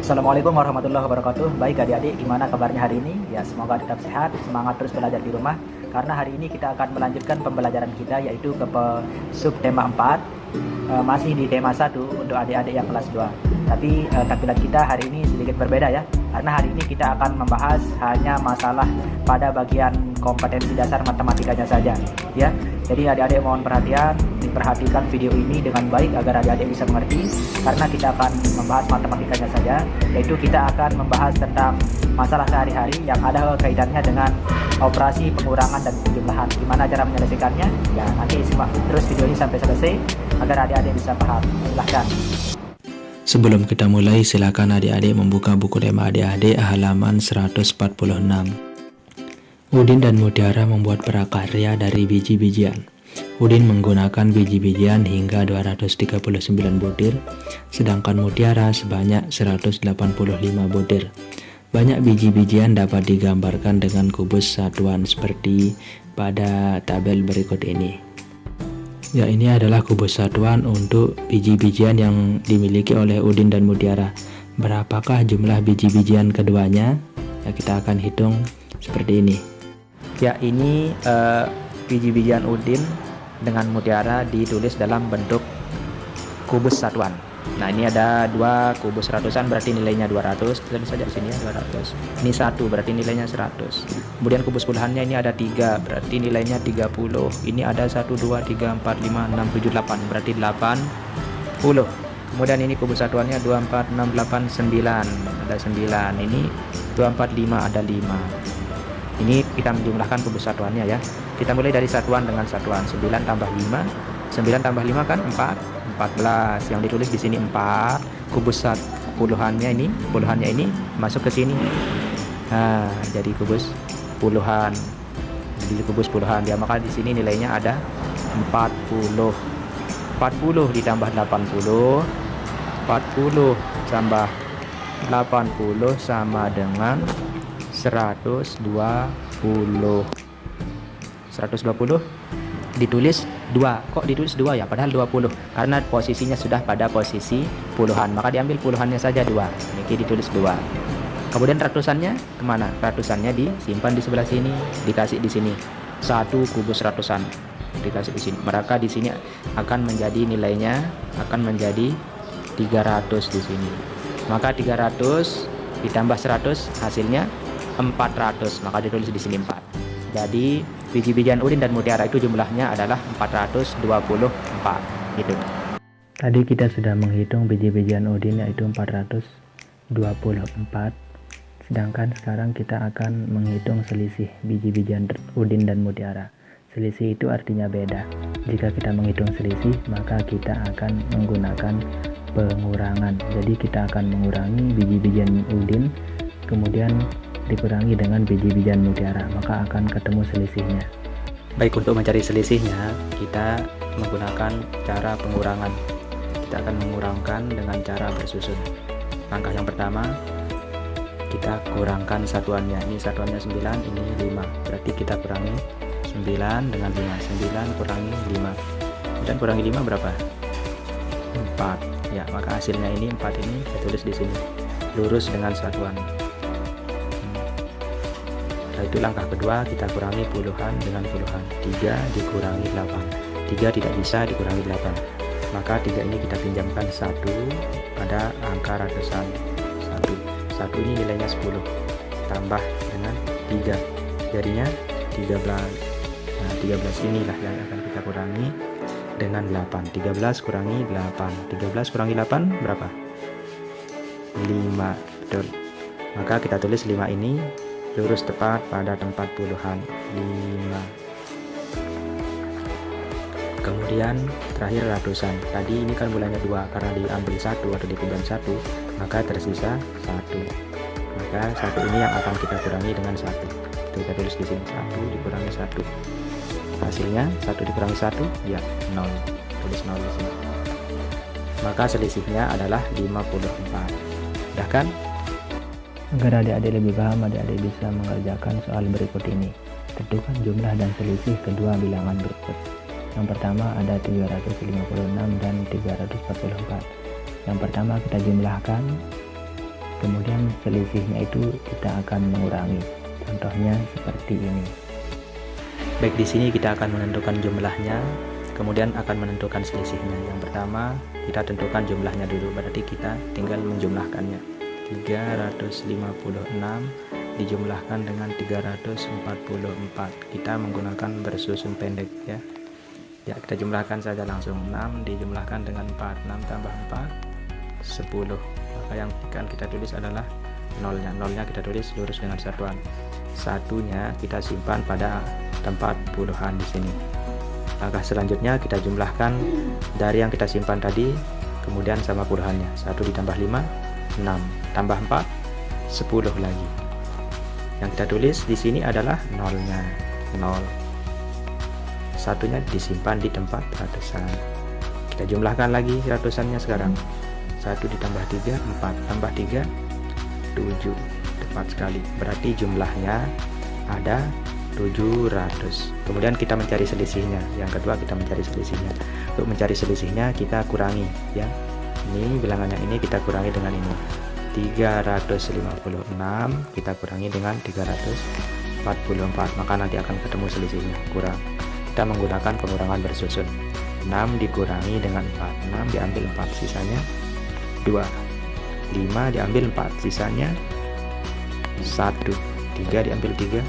Assalamualaikum warahmatullahi wabarakatuh. Baik adik-adik, gimana kabarnya hari ini? Ya, semoga tetap sehat, semangat terus belajar di rumah. Karena hari ini kita akan melanjutkan pembelajaran kita, yaitu ke subtema 4, masih di tema 1 untuk adik-adik yang kelas 2. Tapi tampilan kita hari ini sedikit berbeda ya, karena hari ini kita akan membahas hanya masalah pada bagian kompetensi dasar matematikanya saja ya. Jadi adik-adik mohon perhatian, diperhatikan video ini dengan baik agar adik-adik bisa mengerti, karena kita akan membahas matematikanya saja, yaitu kita akan membahas tentang masalah sehari-hari yang ada kaitannya dengan operasi pengurangan dan penjumlahan. Gimana cara menyelesaikannya? Ya, nanti simak terus video ini sampai selesai agar adik-adik bisa paham. Silahkan. Sebelum kita mulai, silakan adik-adik membuka buku tema adik-adik halaman 146. Udin dan Mutiara membuat prakarya dari biji-bijian. Udin menggunakan biji-bijian hingga 239 butir, sedangkan Mutiara sebanyak 185 butir. Banyak biji-bijian dapat digambarkan dengan kubus satuan seperti pada tabel berikut ini. Ya, ini adalah kubus satuan untuk biji-bijian yang dimiliki oleh Udin dan Mutiara. Berapakah jumlah biji-bijian keduanya? Ya, kita akan hitung seperti ini. Ya, ini biji-bijian Udin dengan Mutiara ditulis dalam bentuk kubus satuan. Nah, ini ada 2 kubus ratusan, berarti nilainya 200. Kita bisa saja di sini ya 200. Ini 1 berarti nilainya 100. Kemudian kubus puluhannya ini ada 3 berarti nilainya 30. Ini ada 1 2 3 4 5 6 7 8 berarti 80. Kemudian ini kubus satuannya 2 4 6 8 9 ada 9. Ini 2 4 5 ada 5. Ini kita menjumlahkan kubus satuannya ya. Kita mulai dari satuan dengan satuan. 9 tambah 5. 9 tambah 5 kan 4. 14. Yang ditulis di sini 4. Kubus puluhannya ini masuk ke sini. Nah, jadi kubus puluhan. Jadi kubus puluhan ya, maka di sini nilainya ada 40. 40 ditambah 80. 40 tambah 80 sama dengan 120. 120 ditulis 2. Kok ditulis 2 ya? Padahal 20. Karena posisinya sudah pada posisi puluhan, maka diambil puluhannya saja 2. Ini ditulis 2. Kemudian ratusannya kemana? Ratusannya disimpan di sebelah sini, dikasih di sini. 1 kubus ratusan dikasih di sini. Maka di sini akan menjadi nilainya akan menjadi 300 di sini. Maka 300 ditambah 100 hasilnya 400, maka ditulis di sini 4. Jadi biji-bijian Udin dan Mutiara itu jumlahnya adalah 424 gitu. Tadi kita sudah menghitung biji-bijian Udin yaitu 424, sedangkan sekarang kita akan menghitung selisih biji-bijian Udin dan Mutiara. Selisih itu artinya beda. Jika kita menghitung selisih, maka kita akan menggunakan pengurangan. Jadi kita akan mengurangi biji-bijian Udin, kemudian dikurangi dengan biji-bijian Mutiara, maka akan ketemu selisihnya. Baik, untuk mencari selisihnya kita menggunakan cara pengurangan. Kita akan mengurangkan dengan cara bersusun. Langkah yang pertama, kita kurangkan satuannya. Ini satuannya 9, ini 5. Berarti kita kurangi 9 dengan 5. 9 kurangi 5. Dan kurangi 5 berapa? 4. Ya, maka hasilnya ini 4 ini saya tulis di sini. Lurus dengan satuan. Itu langkah kedua, kita kurangi puluhan dengan puluhan. 3 dikurangi 8. 3 tidak bisa dikurangi 8, maka 3 ini kita pinjamkan 1 pada angka ratusan. 1 ini nilainya 10 tambah dengan 3 jadinya 13. Nah, 13 inilah yang akan kita kurangi dengan 8. 13 kurangi 8. 13 kurangi 8 berapa? 5. Betul. Maka kita tulis 5 ini lurus tepat pada tempat puluhan. 5. Kemudian terakhir ratusan. Tadi ini kan bulannya 2, karena diambil 1 atau dipinjam 1, maka tersisa 1. Maka 1 ini yang akan kita kurangi dengan 1. Kita tulis di sini 1 dikurangi 1. Hasilnya 1 dikurangi 1 ya 0. Tulis 0 di sini. Maka selisihnya adalah 54. Udah kan? Agar adik-adik lebih paham, adik-adik bisa mengerjakan soal berikut ini. Tentukan jumlah dan selisih kedua bilangan berikut. Yang pertama ada 356 dan 344. Yang pertama kita jumlahkan Kemudian selisihnya itu kita akan mengurangi. Contohnya seperti ini. Baik, di sini kita akan menentukan jumlahnya, kemudian akan menentukan selisihnya. Yang pertama, kita tentukan jumlahnya dulu, berarti kita tinggal menjumlahkannya. 356 dijumlahkan dengan 344. Kita menggunakan bersusun pendek ya. Ya, kita jumlahkan saja langsung. 6 dijumlahkan dengan 4. 6 tambah 4 10. Maka yang akan kita tulis adalah nolnya. Nolnya kita tulis lurus dengan satuan. Satunya kita simpan pada tempat puluhan di sini. Langkah selanjutnya kita jumlahkan dari yang kita simpan tadi, kemudian sama puluhannya. 1 ditambah 5 6, tambah 4 10 lagi. Yang kita tulis di sini adalah nolnya. 0. Satunya disimpan di tempat ratusan. Kita jumlahkan lagi ratusannya sekarang. 1 ditambah 3 4, tambah 3 7. Tepat sekali. Berarti jumlahnya ada 700. Kemudian kita mencari selisihnya. Yang kedua kita mencari selisihnya. Untuk mencari selisihnya kita kurangi ya. Ini bilangannya ini kita kurangi dengan ini. 356 kita kurangi dengan 344, maka nanti akan ketemu selisihnya, kurang. Kita menggunakan pengurangan bersusun. 6 dikurangi dengan 4, 6 diambil 4 sisanya 2, 5 diambil 4 sisanya 1, 3 diambil 3,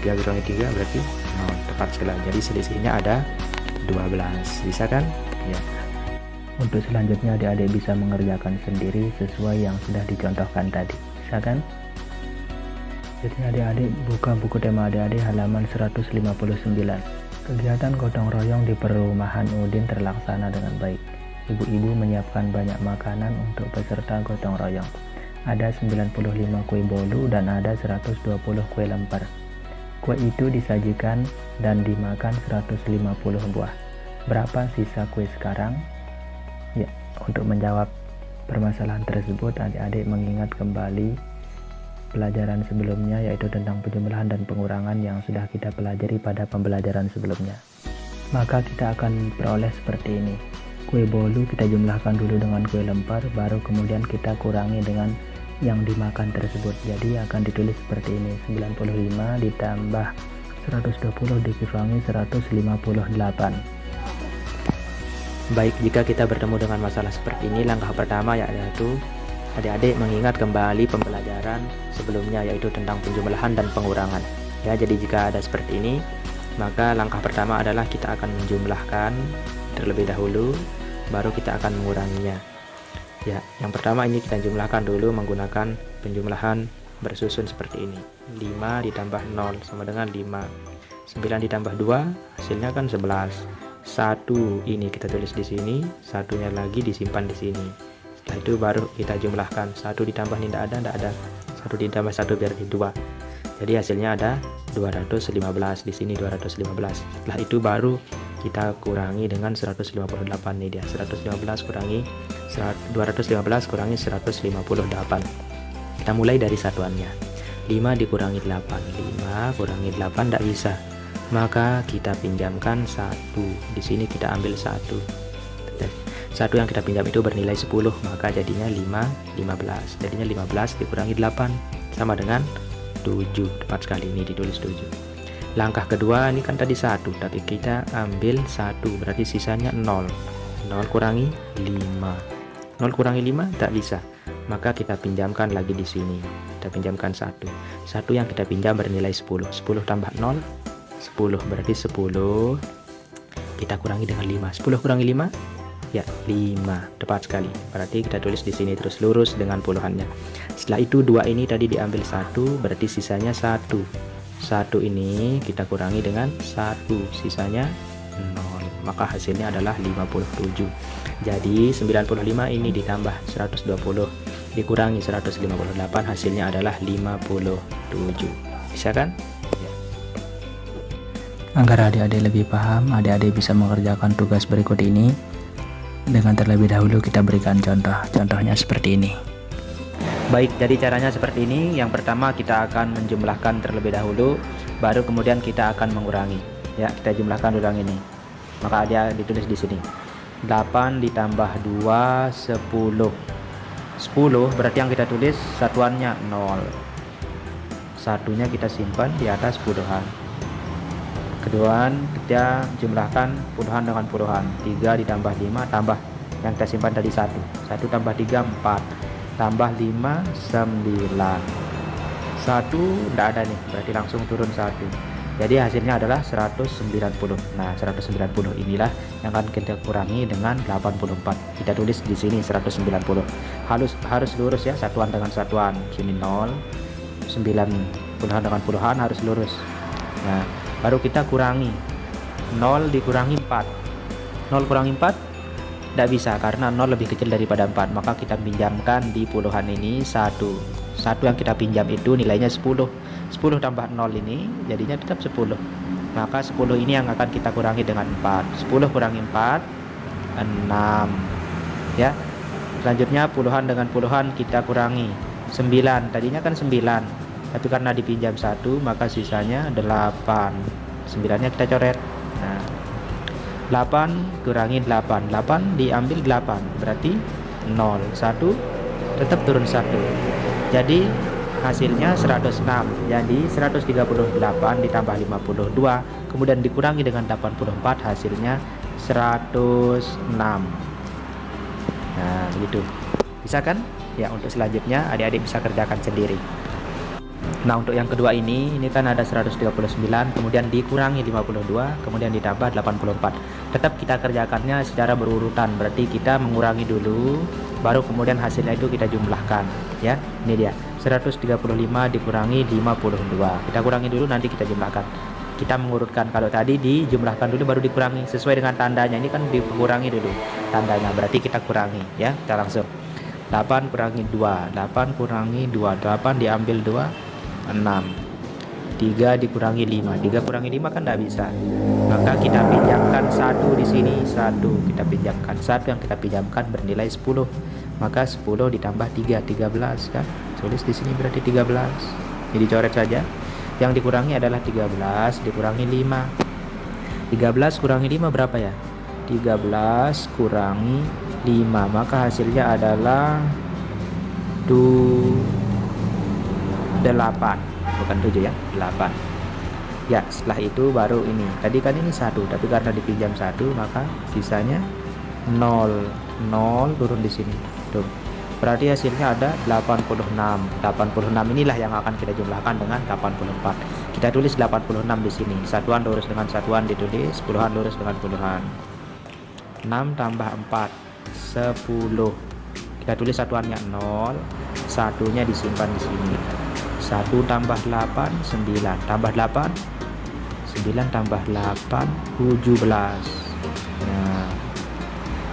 3 kurangi 3 berarti 0, tepat sekali. Jadi selisihnya ada 12. Bisa kan? Ya. Untuk selanjutnya adik-adik bisa mengerjakan sendiri sesuai yang sudah dicontohkan tadi. Bisa kan? Jadi adik-adik buka buku tema adik-adik halaman 159. Kegiatan gotong royong di perumahan Udin terlaksana dengan baik. Ibu-ibu menyiapkan banyak makanan untuk peserta gotong royong. Ada 95 kue bolu dan ada 120 kue lemper. Kue itu disajikan dan dimakan 150 buah. Berapa sisa kue sekarang? Ya, untuk menjawab permasalahan tersebut, adik-adik mengingat kembali pelajaran sebelumnya, yaitu tentang penjumlahan dan pengurangan yang sudah kita pelajari pada pembelajaran sebelumnya. Maka kita akan peroleh seperti ini. Kue bolu kita jumlahkan dulu dengan kue lemper, baru kemudian kita kurangi dengan yang dimakan tersebut. Jadi akan ditulis seperti ini. 95 ditambah 120 dikurangi 158. Baik, jika kita bertemu dengan masalah seperti ini, langkah pertama yaitu adik-adik mengingat kembali pembelajaran sebelumnya, yaitu tentang penjumlahan dan pengurangan. Ya, jadi jika ada seperti ini, maka langkah pertama adalah kita akan menjumlahkan terlebih dahulu, baru kita akan menguranginya. Ya, yang pertama ini kita jumlahkan dulu menggunakan penjumlahan bersusun seperti ini. 5 ditambah 0 sama dengan 5. 9 ditambah 2 hasilnya kan 11. 1 ini kita tulis di sini, satunya lagi disimpan di sini. Setelah itu baru kita jumlahkan. 1 ditambah ini tidak ada. 1 ditambah 1 berarti 2. Jadi hasilnya ada 215, di sini 215. Setelah itu baru kita kurangi dengan 158, nih dia. 215 kurangi 158. Kita mulai dari satuannya. 5 dikurangi 8. 5 kurangi 8 tidak bisa. Maka kita pinjamkan 1. Di sini kita ambil 1. 1 yang kita pinjam itu bernilai 10, maka jadinya 15. Jadinya 15 dikurangi 8 sama dengan 7. Tepat sekali, ini ditulis 7. Langkah kedua ini kan tadi 1, tapi kita ambil 1, berarti sisanya 0. 0 kurangi 5. 0 kurangi 5 tak bisa. Maka kita pinjamkan lagi di sini. Kita pinjamkan 1. 1 yang kita pinjam bernilai 10. 10 tambah 0 10, berarti 10 kita kurangi dengan 5. 10 kurangi 5 ya 5, tepat sekali. Berarti kita tulis di sini terus lurus dengan puluhannya. Setelah itu 2 ini tadi diambil 1, berarti sisanya 1. 1 ini kita kurangi dengan 1, sisanya 0, maka hasilnya adalah 57. Jadi 95 ini ditambah 120 dikurangi 158, hasilnya adalah 57. Bisa kan? Agar adik-adik lebih paham, adik-adik bisa mengerjakan tugas berikut ini. Dengan terlebih dahulu kita berikan contohnya seperti ini. Baik, jadi caranya seperti ini. Yang pertama kita akan menjumlahkan terlebih dahulu, baru kemudian kita akan mengurangi. Ya, kita jumlahkan ulang ini. Maka dia ditulis di sini. 8 ditambah 2 10. 10, berarti yang kita tulis satuannya 0. Satunya kita simpan di atas puluhan. Keduaan kita jumlahkan puluhan dengan puluhan. 3 ditambah 5 tambah yang kita simpan tadi 1. 1 tambah 3 4. Tambah 5 9. 1 tidak ada nih, berarti langsung turun 1. Jadi hasilnya adalah 190. Nah, 190 inilah yang akan kita kurangi dengan 84. Kita tulis di sini 190. Harus lurus ya, satuan dengan satuan. Sini 0, 9 puluhan dengan puluhan harus lurus. Nah, baru kita kurangi. 0 dikurangi 4. 0 kurangi 4 tidak bisa karena 0 lebih kecil daripada 4. Maka kita pinjamkan di puluhan ini 1 yang kita pinjam itu nilainya 10 tambah 0 ini jadinya tetap 10. Maka 10 ini yang akan kita kurangi dengan 4. 10 kurangi 4 6 ya. Selanjutnya puluhan dengan puluhan kita kurangi 9. Tadinya kan 9, tapi karena dipinjam 1 maka sisanya 8. 9 nya kita coret. Nah, 8 kurangi 8 diambil 8 berarti 0. 1 tetap turun 1. Jadi hasilnya 106. Jadi 138 ditambah 52 kemudian dikurangi dengan 84 hasilnya 106. Nah, begitu. Bisa kan? Ya, untuk selanjutnya adik-adik bisa kerjakan sendiri. Nah, untuk yang kedua ini kan ada 139 kemudian dikurangi 52 kemudian ditambah 84. Tetap kita kerjakannya secara berurutan, berarti kita mengurangi dulu baru kemudian hasilnya itu kita jumlahkan ya. Ini dia 135 dikurangi 52. Kita kurangi dulu nanti kita jumlahkan. Kita mengurutkan, kalau tadi dijumlahkan dulu baru dikurangi sesuai dengan tandanya. Ini kan dikurangi dulu tandanya, berarti kita kurangi ya. Kita langsung 8 kurangi 2, 8 kurangi 2, 8 diambil 2 6. 3 dikurangi 5, 3 kurangi 5 kan tidak bisa. Maka kita pinjamkan 1 di sini, 1 kita pinjamkan. 1 yang kita pinjamkan bernilai 10. Maka 10 ditambah 3, 13 kan. Tulis di sini berarti 13. Jadi coret saja. Yang dikurangi adalah 13 dikurangi 5. 13 kurangi 5 berapa ya? 13 kurangi 5, maka hasilnya adalah 8, bukan 7 ya, 8 ya. Setelah itu baru ini, tadi kan ini 1 tapi karena dipinjam 1 maka sisanya 0 turun di sini tuh. Berarti hasilnya ada 86. 86 inilah yang akan kita jumlahkan dengan 84. Kita tulis 86 di sini. Satuan lurus dengan satuan ditulis, puluhan lurus dengan puluhan. 6 tambah 4 10. Kita tulis satuannya 0, satunya disimpan di sini. 1 tambah 8 9 tambah 8 9 tambah 8 17. Nah,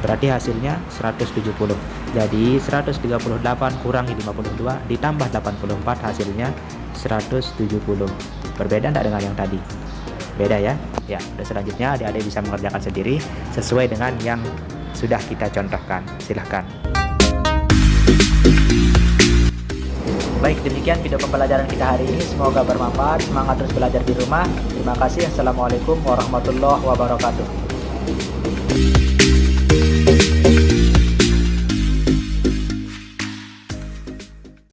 berarti hasilnya 170. Jadi 138 kurangi 52 ditambah 84 hasilnya 170. Berbeda tidak dengan yang tadi? Beda ya. Ya, udah selanjutnya adik-adik bisa mengerjakan sendiri sesuai dengan yang sudah kita contohkan. Silahkan. Baik, demikian video pembelajaran kita hari ini. Semoga bermanfaat. Semangat terus belajar di rumah. Terima kasih. Assalamualaikum warahmatullahi wabarakatuh.